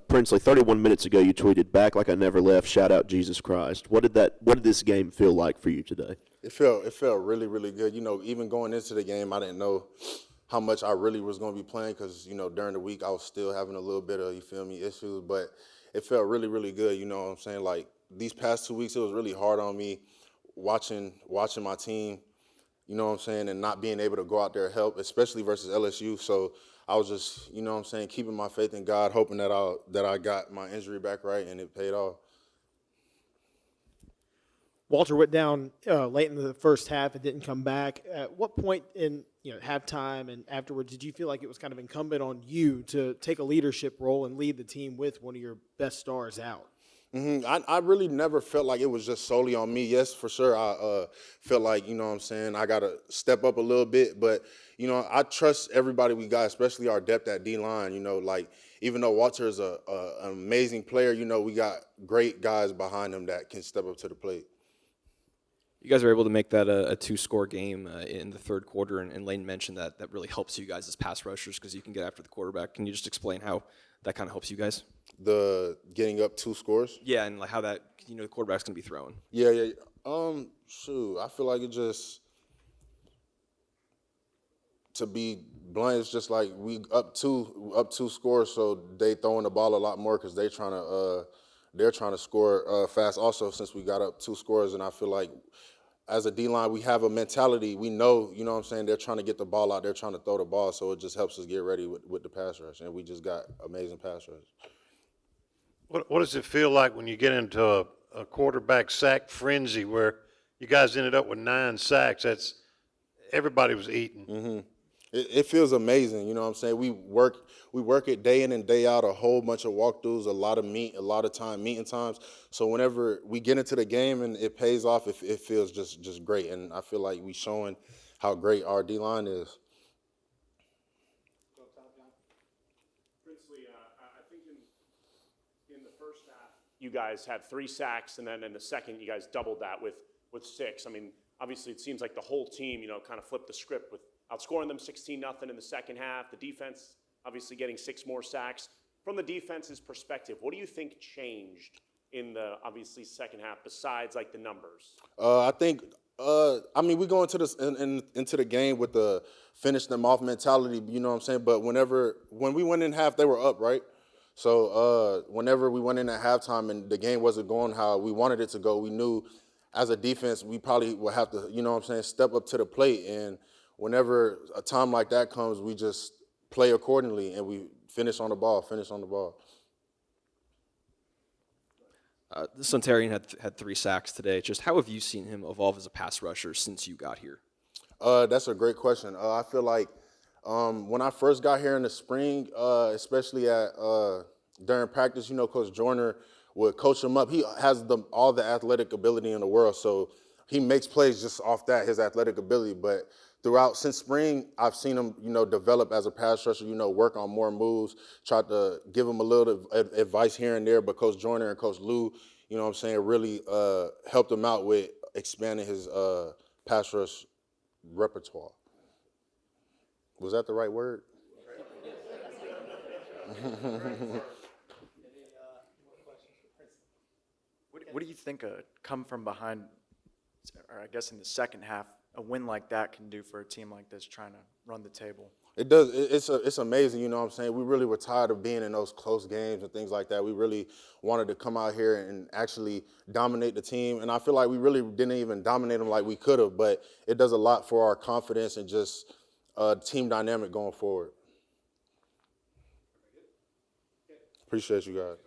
Princely, 31 minutes ago, you tweeted, "Back like I never left. Shout out Jesus Christ." What did this game feel like for you today? It felt really, really good. You know, even going into the game, I didn't know how much I really was going to be playing because, you know, during the week I was still having a little bit of, issues. But it felt really, really good. You know what I'm saying? Like these past 2 weeks, it was really hard on me watching my team, you know what I'm saying, and not being able to go out there and help, especially versus LSU. So I was just, you know what I'm saying, keeping my faith in God, hoping that I got my injury back right, and it paid off. Walter went down late in the first half and didn't come back. At what point in halftime and afterwards did you feel like it was kind of incumbent on you to take a leadership role and lead the team with one of your best stars out? I really never felt like it was just solely on me. Yes, for sure, I felt like, you know what I'm saying, I got to step up a little bit. But, you know, I trust everybody we got, especially our depth at D-line. You know, like, even though Walter is an amazing player, you know, we got great guys behind him that can step up to the plate. You guys were able to make that a two-score game in the third quarter, and Lane mentioned that really helps you guys as pass rushers because you can get after the quarterback. Can you just explain how that kind of helps you guys? The getting up 2 scores? Yeah, and like how that, the quarterback's going to be throwing. Yeah. Shoot, I feel like it just, to be blunt, it's just like we up two scores, so they throwing the ball a lot more because they're trying to score fast also since we got up 2 scores. And I feel like as a D-line, we have a mentality. We know, you know what I'm saying, they're trying to get the ball out. They're trying to throw the ball, so it just helps us get ready with the pass rush. And we just got amazing pass rush. What does it feel like when you get into a quarterback sack frenzy where you guys ended up with 9 sacks? Everybody was eating. Mm-hmm. It feels amazing, you know what I'm saying? We work it day in and day out, a whole bunch of walkthroughs, a lot of time, meeting times. So whenever we get into the game and it pays off, it feels just great. And I feel like we showing how great our D-line is. Princely, I think in the first half, you guys had 3 sacks, and then in the second, you guys doubled that with 6. I mean, obviously, it seems like the whole team, kind of flipped the script with outscoring them 16-0 in the second half. The defense obviously getting 6 more sacks. From the defense's perspective, what do you think changed in the obviously second half besides like the numbers? I think we go into this into the game with the finish them off mentality, you know what I'm saying? But when we went in half, they were up, right? So whenever we went in at halftime and the game wasn't going how we wanted it to go, we knew as a defense we probably would have to, you know what I'm saying, step up to the plate. And whenever a time like that comes, we just play accordingly and we finish on the ball. Suntarian had 3 sacks today. Just how have you seen him evolve as a pass rusher since you got here? That's a great question. I feel like when I first got here in the spring, especially during practice, you know, Coach Joyner would coach him up. He has all the athletic ability in the world, so he makes plays just off his athletic ability. But since spring, I've seen him, you know, develop as a pass rusher, you know, work on more moves, try to give him a little advice here and there. But Coach Joyner and Coach Lou, you know what I'm saying, really helped him out with expanding his pass rush repertoire. Was that the right word? What do you think come from behind, or I guess in the second half, a win like that can do for a team like this trying to run the table? It does. It's amazing, you know what I'm saying? We really were tired of being in those close games and things like that. We really wanted to come out here and actually dominate the team. And I feel like we really didn't even dominate them like we could have, but it does a lot for our confidence and just team dynamic going forward. Appreciate you guys.